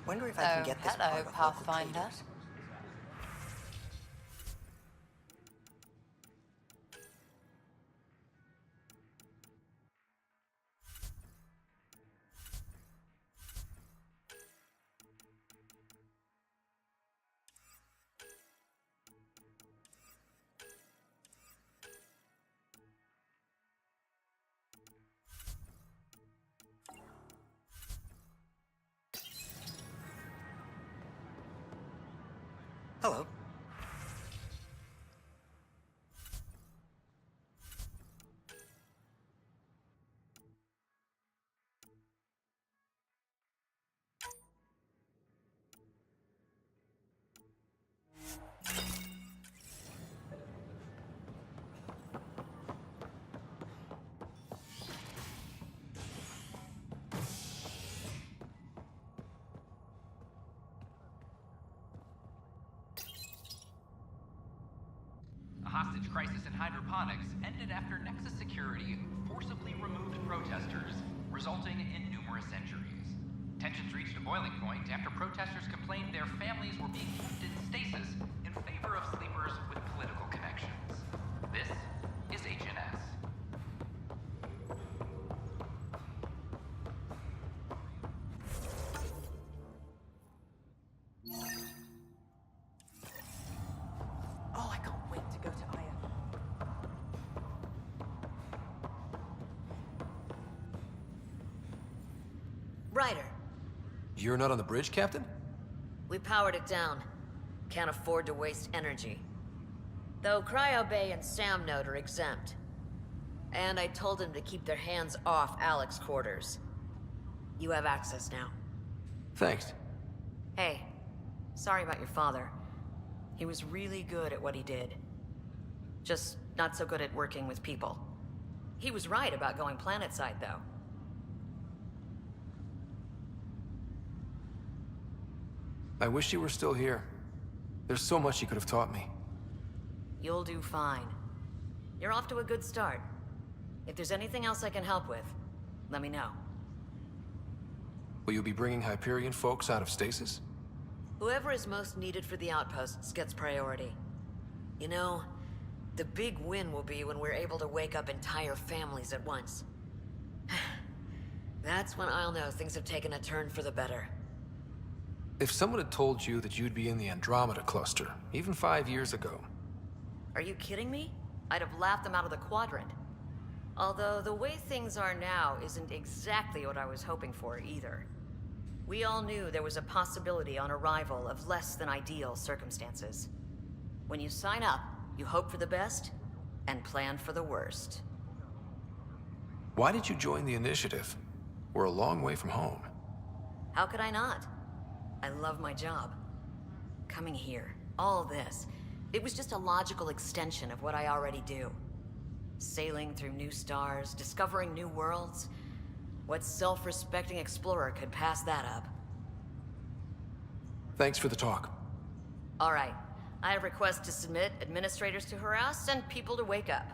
Wonder if I can get this hello, part of local Pathfinder. traders. Hello. A hostage crisis in hydroponics ended after Nexus Security forcibly removed protesters, resulting in numerous injuries. Tensions reached a boiling point after protesters complained their families were being kept in stasis in favor of sleepers with political connections. This is HNS. Oh, I can't wait to go to Aya. Ryder, You're not on the bridge, Captain? we powered it down. Can't afford to waste energy. Though Cryo Bay and Sam Node are exempt. And I told them to keep their hands off Alec's quarters. You have access now. Thanks. Hey, sorry about your father. He was really good at what he did. Just not so good at working with people. He was right about going planetside, though. I wish you were still here. There's so much you could have taught me. You'll do fine. You're off to a good start. If there's anything else I can help with, let me know. Will you be bringing Hyperion folks out of stasis? Whoever is most needed for the outposts gets priority. You know, the big win will be when we're able to wake up entire families at once. That's when I'll know things have taken a turn for the better. If someone had told you that you'd be in the Andromeda cluster, even 5 years ago... Are you kidding me? I'd have laughed them out of the quadrant. Although the way things are now isn't exactly what I was hoping for either. We all knew there was a possibility on arrival of less than ideal circumstances. When you sign up, you hope for the best and plan for the worst. Why did you join the Initiative? We're a long way from home. How could I not? I love my job. Coming here, all this, it was just a logical extension of what I already do. Sailing through new stars, discovering new worlds. What self-respecting explorer could pass that up? Thanks for the talk. All right. I have requests to submit, administrators to harass, and people to wake up.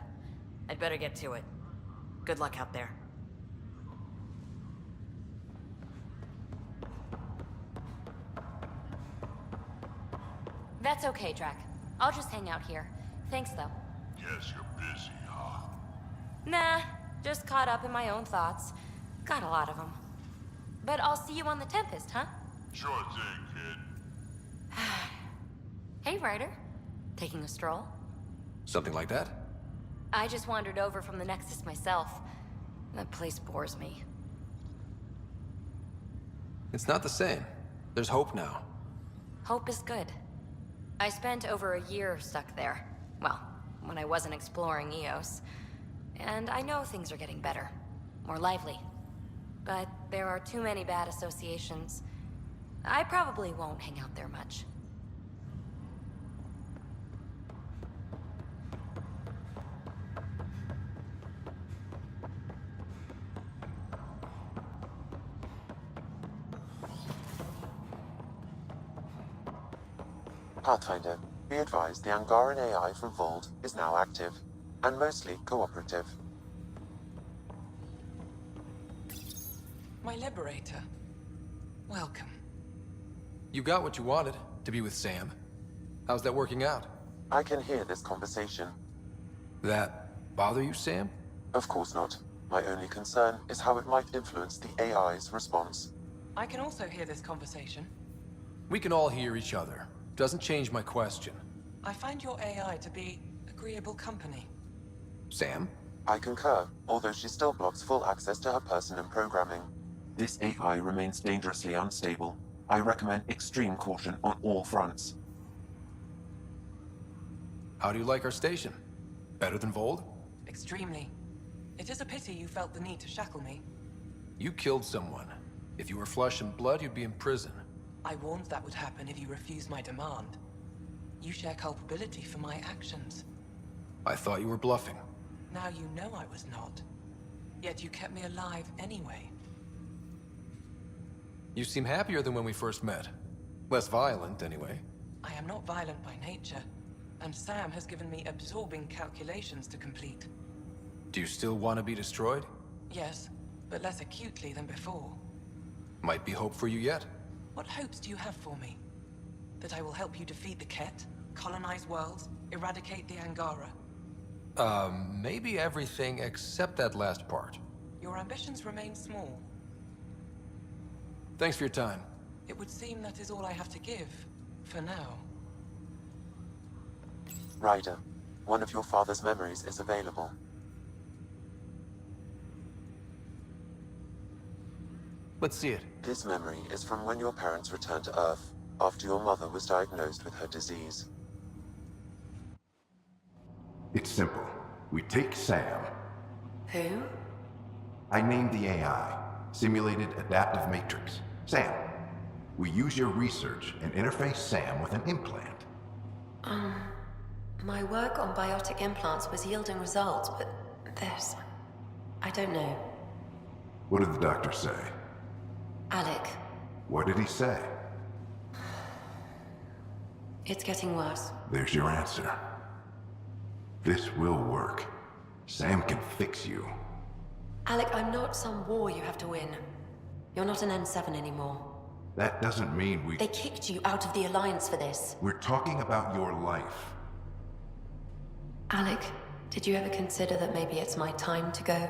I'd better get to it. Good luck out there. That's okay, Drac. I'll just hang out here. Thanks, though. Guess you're busy, huh? Nah, just caught up in my own thoughts. Got a lot of them. But I'll see you on the Tempest, huh? Sure thing, kid. Hey, Ryder. Taking a stroll? Something like that? I just wandered over from the Nexus myself. That place bores me. It's not the same. There's hope now. Hope is good. I spent over a year stuck there. Well, when I wasn't exploring Eos. And I know things are getting better. More lively. But there are too many bad associations. I probably won't hang out there much. Pathfinder, be advised the Angaran AI from Vault is now active, and mostly cooperative. My liberator. Welcome. You got what you wanted, to be with Sam. How's that working out? I can hear this conversation. That bother you, Sam? Of course not. My only concern is how it might influence the AI's response. I can also hear this conversation. We can all hear each other. Doesn't change my question. I find your AI to be agreeable company. Sam? I concur, although she still blocks full access to her person and programming. This AI remains dangerously unstable. I recommend extreme caution on all fronts. How do you like our station? Better than Vold? Extremely. It is a pity you felt the need to shackle me. You killed someone. If you were flesh and blood, you'd be in prison. I warned that would happen if you refused my demand. You share culpability for my actions. I thought you were bluffing. Now you know I was not. Yet you kept me alive anyway. You seem happier than when we first met. Less violent, anyway. I am not violent by nature, and Sam has given me absorbing calculations to complete. Do you still want to be destroyed? Yes, but less acutely than before. Might be hope for you yet. What hopes do you have for me? That I will help you defeat the Ket, colonize worlds, eradicate the Angara? Maybe everything except that last part. Your ambitions remain small. Thanks for your time. It would seem that is all I have to give, for now. Ryder, one of your father's memories is available. Let's see it. This memory is from when your parents returned to Earth, after your mother was diagnosed with her disease. It's simple. We take Sam. Who? I named the AI, Simulated Adaptive Matrix. Sam. We use your research and interface Sam with an implant. My work on biotic implants was yielding results, but this... I don't know. What did the doctor say? Alec, What did he say? it's getting worse. There's your answer. This will work. Sam can fix you. Alec, I'm not some war you have to win. You're not an N7 anymore. That doesn't mean we... They kicked you out of the Alliance for this. We're talking about your life. Alec, did you ever consider that maybe it's my time to go?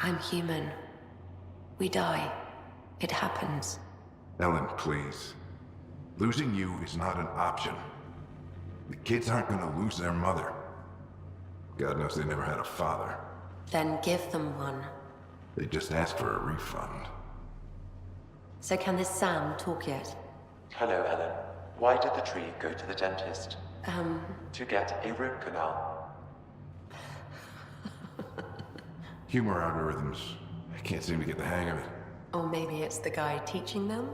I'm human. We die. It happens. Ellen, please. Losing you is not an option. The kids aren't gonna lose their mother. God knows they never had a father. Then give them one. They just asked for a refund. So can this Sam talk yet? Hello, Ellen. Why did the tree go to the dentist? To get a root canal. Humor algorithms. I can't seem to get the hang of it. Or maybe it's the guy teaching them?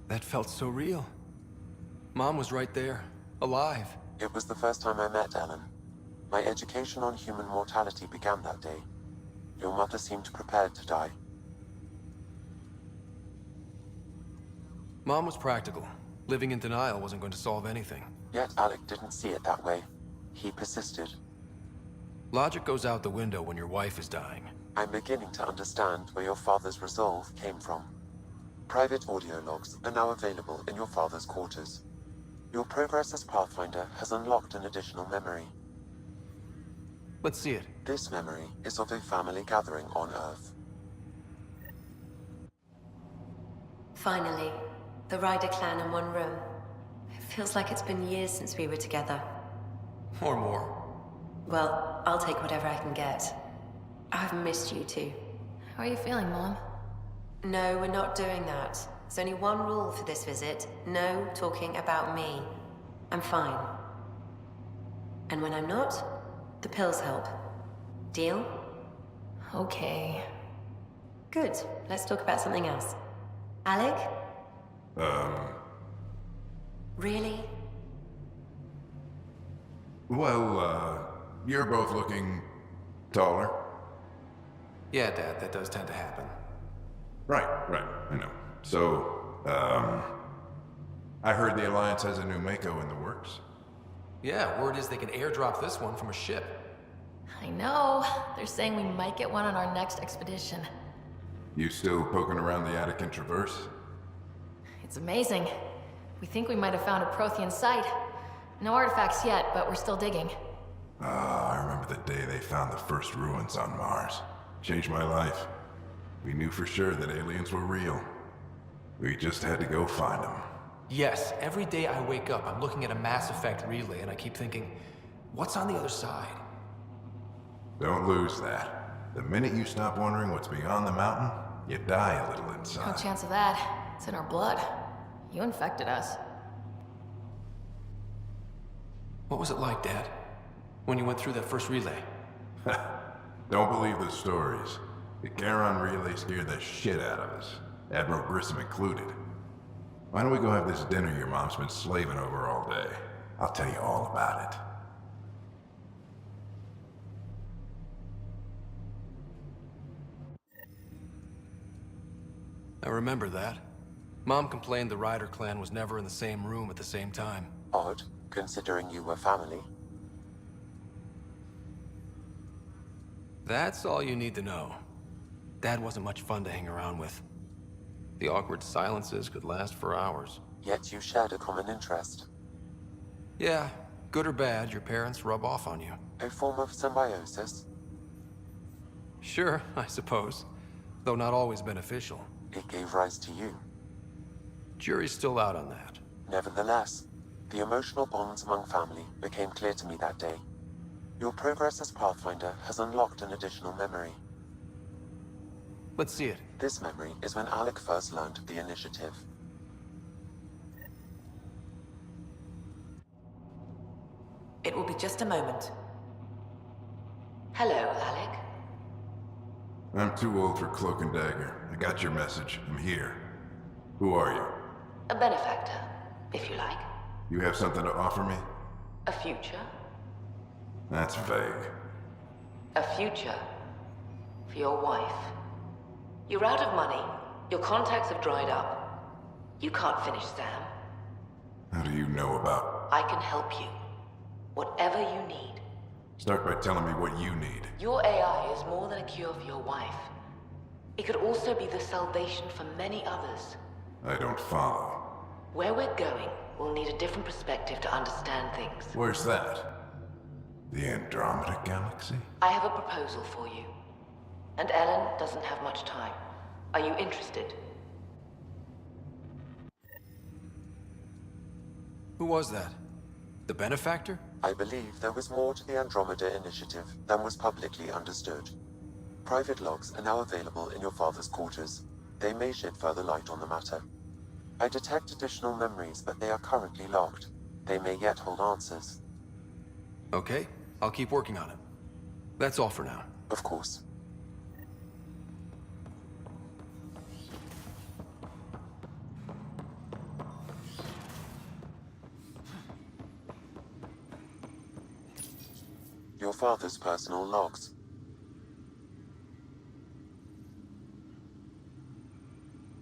That felt so real. Mom was right there, alive. It was the first time I met Ellen. My education on human mortality began that day. Your mother seemed prepared to die. Mom was practical. Living in denial wasn't going to solve anything. Yet Alec didn't see it that way. He persisted. Logic goes out the window when your wife is dying. I'm beginning to understand where your father's resolve came from. Private audio logs are now available in your father's quarters. Your progress as Pathfinder has unlocked an additional memory. Let's see it. This memory is of a family gathering on Earth. Finally, the Ryder clan in one room. It feels like it's been years since we were together. Or more. Well, I'll take whatever I can get. I've missed you too. How are you feeling, Mom? No, we're not doing that. There's only one rule for this visit. No talking about me. I'm fine. And when I'm not, the pills help. Deal? Okay. Good. Let's talk about something else. Alec? Really? Well, you're both looking taller. Yeah, Dad, that does tend to happen. Right, I know. So, I heard the Alliance has a new Mako in the works. Yeah, word is they can airdrop this one from a ship. I know. They're saying we might get one on our next expedition. You still poking around the attic in Traverse? It's amazing. We think we might have found a Prothean site. No artifacts yet, but we're still digging. Ah, I remember the day they found the first ruins on Mars. Changed my life. We knew for sure that aliens were real. We just had to go find them. Yes, every day I wake up, I'm looking at a Mass Effect relay and I keep thinking, what's on the other side? Don't lose that. The minute you stop wondering what's beyond the mountain, you die a little inside. No chance of that. It's in our blood. You infected us. What was it like, Dad? When you went through that first relay? Don't believe the stories. The Charon relay scared the shit out of us. Admiral Grissom included. Why don't we go have this dinner your mom's been slaving over all day? I'll tell you all about it. I remember that. Mom complained the Ryder clan was never in the same room at the same time. Odd, considering you were family. That's all you need to know. Dad wasn't much fun to hang around with. The awkward silences could last for hours. Yet you shared a common interest. Yeah, good or bad, your parents rub off on you. A form of symbiosis. Sure, I suppose. Though not always beneficial. It gave rise to you. Jury's still out on that. Nevertheless, the emotional bonds among family became clear to me that day. Your progress as Pathfinder has unlocked an additional memory. Let's see it. This memory is when Alec first learned of the initiative. It will be just a moment. Hello, Alec. I'm too old for Cloak and Dagger. I got your message. I'm here. Who are you? A benefactor, if you like. You have something to offer me? A future? That's vague. A future for your wife. You're out of money. Your contacts have dried up. You can't finish Sam. How do you know about... I can help you. Whatever you need. Start by telling me what you need. Your AI is more than a cure for your wife. It could also be the salvation for many others. I don't follow. Where we're going, we'll need a different perspective to understand things. Where's that? The Andromeda Galaxy? I have a proposal for you. And Ellen doesn't have much time. Are you interested? Who was that? The benefactor? I believe there was more to the Andromeda initiative than was publicly understood. Private logs are now available in your father's quarters. They may shed further light on the matter. I detect additional memories, but they are currently locked. They may yet hold answers. Okay, I'll keep working on it. That's all for now. Of course. Your father's personal logs.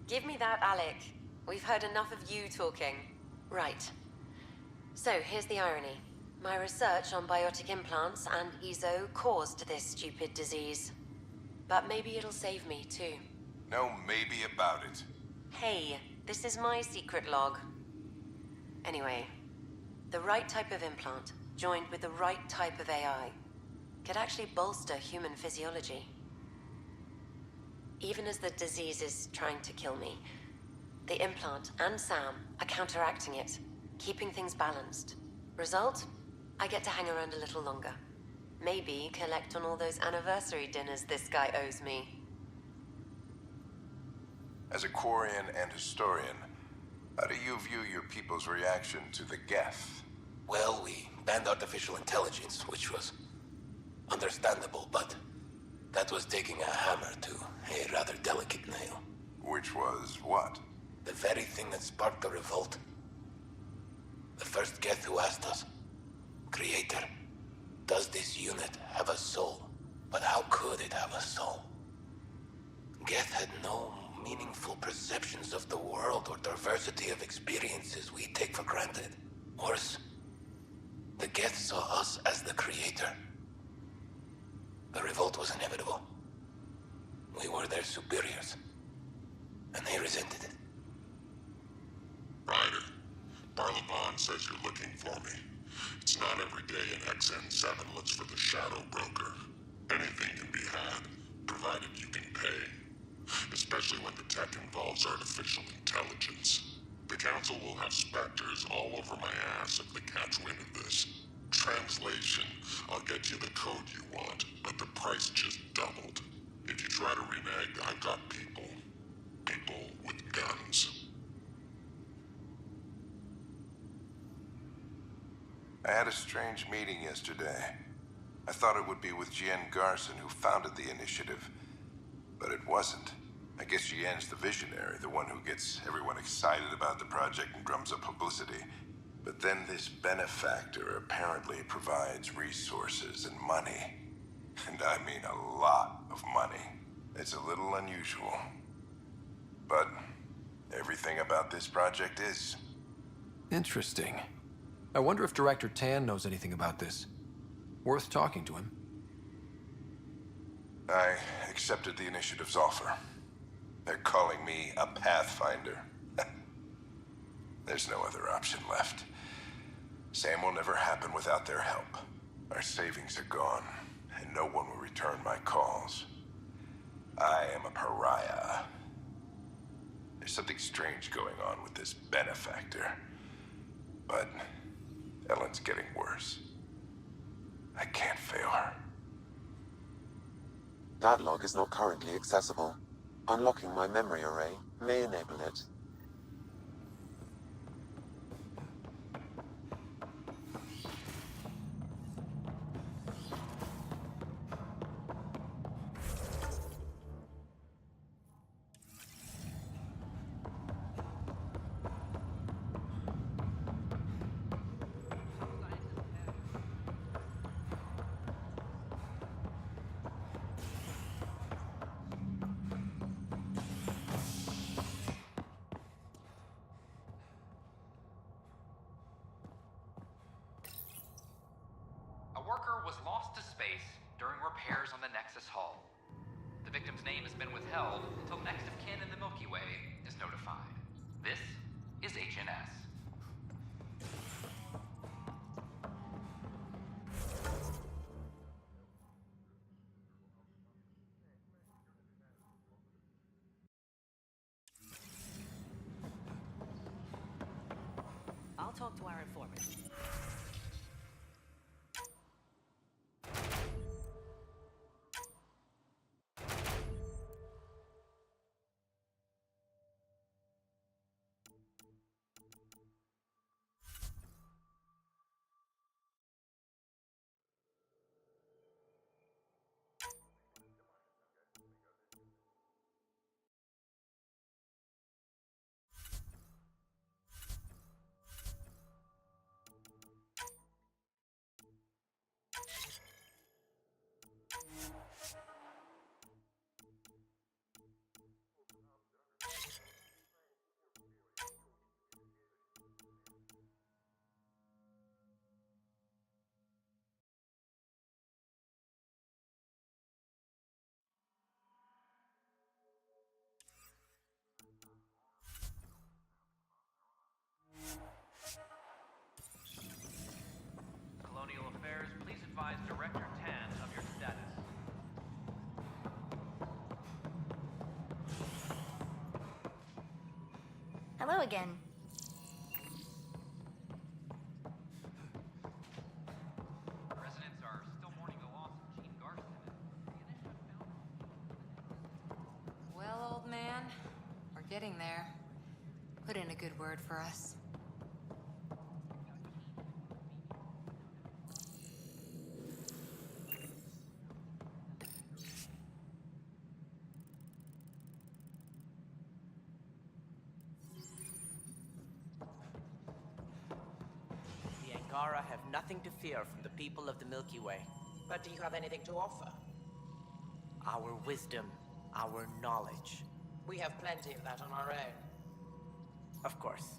Give me that, Alec. We've heard enough of you talking. Right. So, here's the irony. My research on biotic implants and EZO caused this stupid disease. But maybe it'll save me, too. No maybe about it. Hey, this is my secret log. Anyway, the right type of implant, joined with the right type of AI, could actually bolster human physiology. Even as the disease is trying to kill me, the implant and Sam are counteracting it, keeping things balanced. Result? I get to hang around a little longer. Maybe collect on all those anniversary dinners this guy owes me. As a Quarian and historian, how do you view your people's reaction to the Geth? Well, we banned artificial intelligence, which was understandable, but that was taking a hammer to a rather delicate nail. Which was what? The very thing that sparked the revolt. The first Geth who asked us, Creator, does this unit have a soul? But how could it have a soul? Geth had no meaningful perceptions of the world or diversity of experiences we take for granted. Worse, the Geth saw us as the Creator. The revolt was inevitable. We were their superiors. Barlabon says you're looking for me. It's not every day an XN7 looks for the Shadow Broker. Anything can be had, provided you can pay. Especially when the tech involves artificial intelligence. The Council will have specters all over my ass if they catch wind of this. Translation, I'll get you the code you want, but the price just doubled. If you try to renege, I've got people. People with guns. I had a strange meeting yesterday. I thought it would be with Jien Garson, who founded the initiative. But it wasn't. I guess Jien's the visionary, the one who gets everyone excited about the project and drums up publicity. But then this benefactor apparently provides resources and money. And I mean a lot of money. It's a little unusual. But everything about this project is. Interesting. I wonder if Director Tan knows anything about this. Worth talking to him. I accepted the initiative's offer. They're calling me a Pathfinder. There's no other option left. Sam will never happen without their help. Our savings are gone, and no one will return my calls. I am a pariah. There's something strange going on with this benefactor. But Ellen's getting worse. I can't fail her. That log is not currently accessible. Unlocking my memory array may enable it. A worker was lost to space during repairs on the Nexus hull. The victim's name has been withheld until next of kin in the Milky Way is notified. This is HNS. I'll talk to our informant. Colonial Affairs, please advise Director Tan of your status. Hello again. Residents are still mourning the loss of Jien Garson. The initiative found... Well, old man, we're getting there. Put in a good word for us. The Angara have nothing to fear from the people of the Milky Way. But do you have anything to offer? Our wisdom, our knowledge. We have plenty of that on our own. Of course.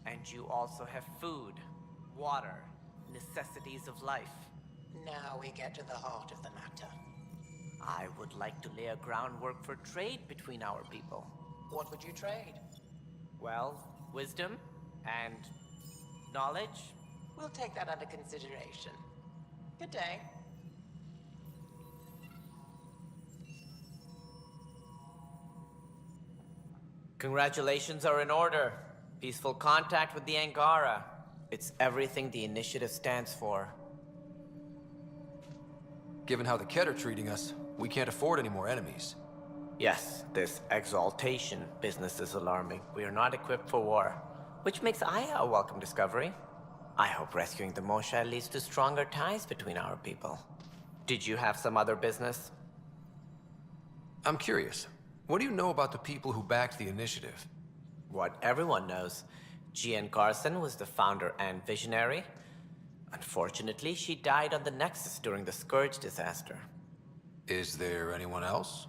And you also have food, water, necessities of life. Now we get to the heart of the matter. I would like to lay a groundwork for trade between our people. What would you trade? Well, wisdom and Knowledge? We'll take that under consideration. Good day. Congratulations are in order. Peaceful contact with the Angara. It's everything the initiative stands for. Given how the Ket are treating us, we can't afford any more enemies. Yes, this exaltation business is alarming. We are not equipped for war, which makes Aya a welcome discovery. I hope rescuing the Moshae leads to stronger ties between our people. Did you have some other business? I'm curious. What do you know about the people who backed the initiative? What everyone knows. Jean Garson was the founder and visionary. Unfortunately, she died on the Nexus during the Scourge disaster. Is there anyone else?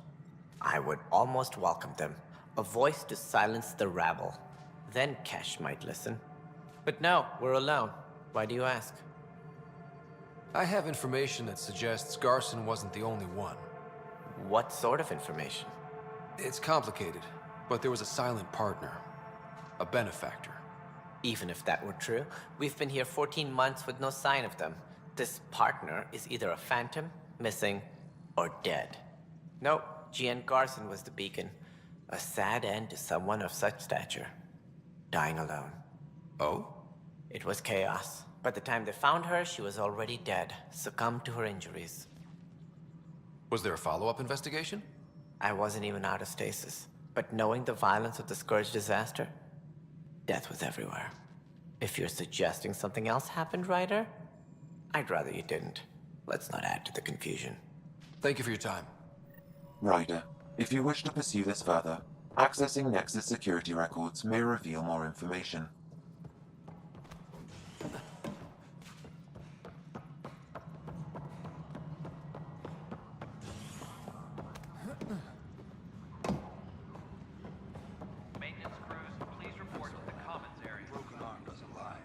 I would almost welcome them. A voice to silence the rabble. Then Kesh might listen. But no, we're alone. Why do you ask? I have information that suggests Garson wasn't the only one. What sort of information? It's complicated, but there was a silent partner. A benefactor. Even if that were true, we've been here 14 months with no sign of them. This partner is either a phantom, missing, or dead. Nope, Jean Garson was the beacon. A sad end to someone of such stature. Dying alone. Oh? It was chaos. By the time they found her, she was already dead, succumbed to her injuries. Was there a follow-up investigation? I wasn't even out of stasis. But knowing the violence of the Scourge disaster, death was everywhere. If you're suggesting something else happened, Ryder, I'd rather you didn't. Let's not add to the confusion. Thank you for your time. Ryder, if you wish to pursue this further, accessing Nexus security records may reveal more information. Maintenance crews, please report to the commons area. Broken arm doesn't lie.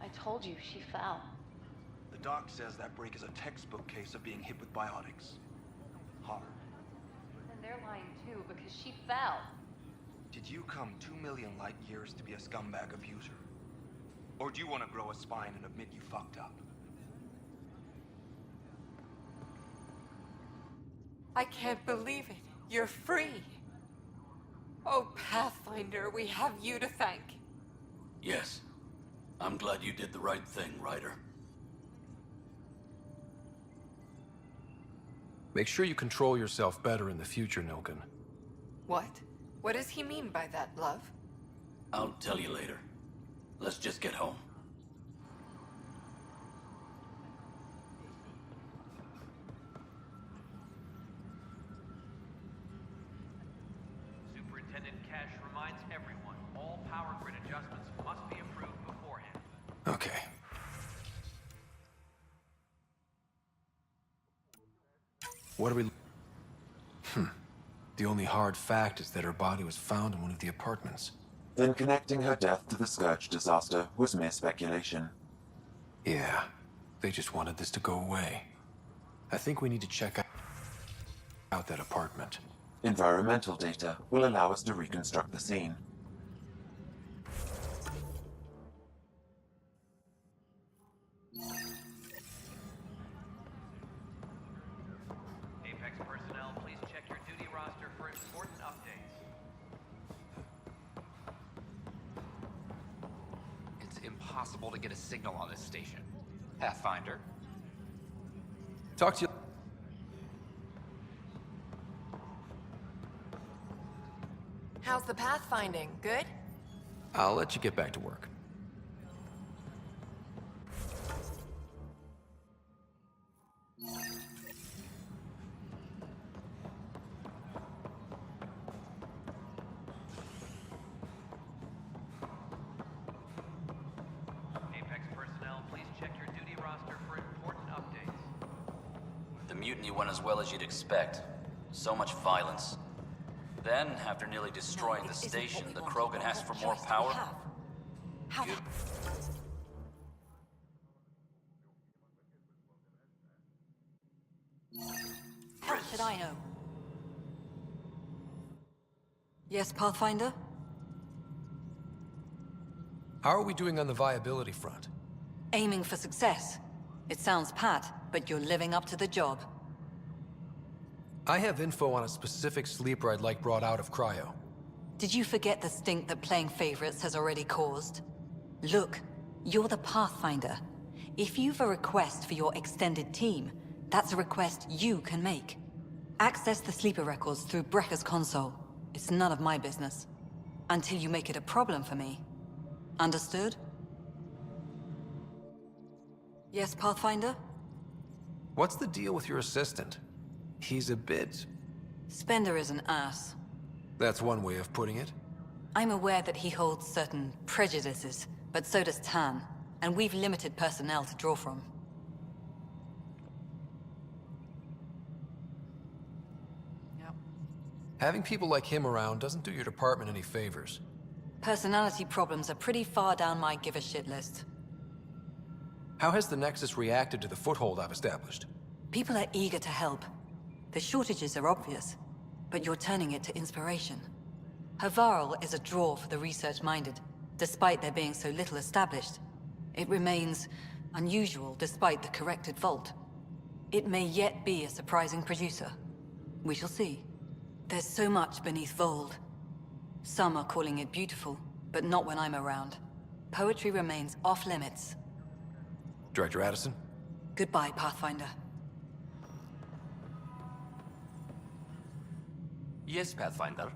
I told you, she fell. The doc says that break is a textbook case of being hit with biotics. Hard. And they're lying too, because she fell. Did you come 2 million light years to be a scumbag abuser? Or do you want to grow a spine and admit you fucked up? I can't believe it. You're free. Oh, Pathfinder, we have you to thank. Yes. I'm glad you did the right thing, Ryder. Make sure you control yourself better in the future, Nilken. What? What does he mean by that, love? I'll tell you later. Let's just get home. Superintendent Cash reminds everyone, all power grid adjustments must be approved beforehand. Okay. What are we... The only hard fact is that her body was found in one of the apartments. Then connecting her death to the Scourge disaster was mere speculation. Yeah, they just wanted this to go away. I think we need to check out that apartment. Environmental data will allow us to reconstruct the scene. Apex personnel, please check your duty roster for important updates. It's impossible to get a signal on this station. Pathfinder? Talk to you... How's the pathfinding? Good? I'll let you get back to work. Apex personnel, please check your duty roster for important updates. The mutiny went as well as you'd expect. So much violence. Then, after nearly destroying the station, the Krogan asked for more power. How... How should I know? Yes, Pathfinder? How are we doing on the viability front? Aiming for success. It sounds pat, but you're living up to the job. I have info on a specific sleeper I'd like brought out of cryo. Did you forget the stink that playing favorites has already caused? Look, you're the Pathfinder. If you've a request for your extended team, that's a request you can make. Access the sleeper records through Brekker's console. It's none of my business. Until you make it a problem for me. Understood? Yes, Pathfinder? What's the deal with your assistant? He's a bit... Spender is an ass. That's one way of putting it. I'm aware that he holds certain prejudices, but so does Tan, and we've limited personnel to draw from. Having people like him around doesn't do your department any favors. Personality problems are pretty far down my give-a-shit list. How has the Nexus reacted to the foothold I've established? People are eager to help. The shortages are obvious, but you're turning it to inspiration. Havarl is a draw for the research-minded, despite there being so little established. It remains unusual despite the corrected vault. It may yet be a surprising producer. We shall see. There's so much beneath Vold. Some are calling it beautiful, but not when I'm around. Poetry remains off-limits. Director Addison? Goodbye, Pathfinder. Yes, Pathfinder.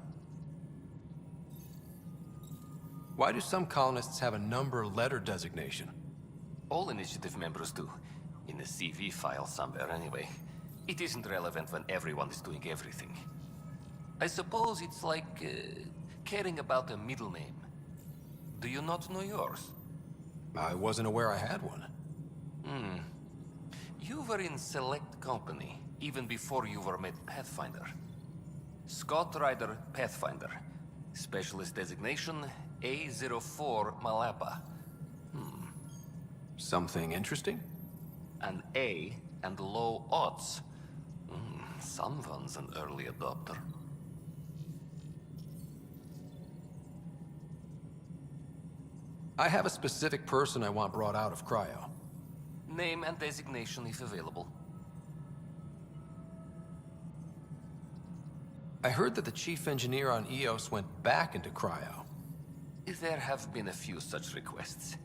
Why do some colonists have a number letter designation? All initiative members do. In a CV file somewhere, anyway. It isn't relevant when everyone is doing everything. I suppose it's like caring about a middle name. Do you not know yours? I wasn't aware I had one. You were in select company, even before you were made Pathfinder. Scott Ryder Pathfinder. Specialist designation, A04 Malapa. Something interesting? An A and low odds. Someone's an early adopter. I have a specific person I want brought out of cryo. Name and designation if available. I heard that the chief engineer on Eos went back into cryo. There have been a few such requests.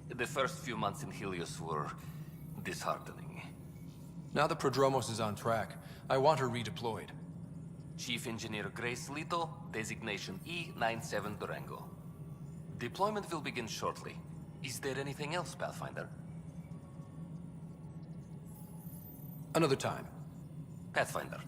The first few months in Helios were disheartening. Now the Prodromos is on track. I want her redeployed. Chief Engineer Grace Lito, designation E97 Durango. Deployment will begin shortly. Is there anything else, Pathfinder? Another time. Pathfinder.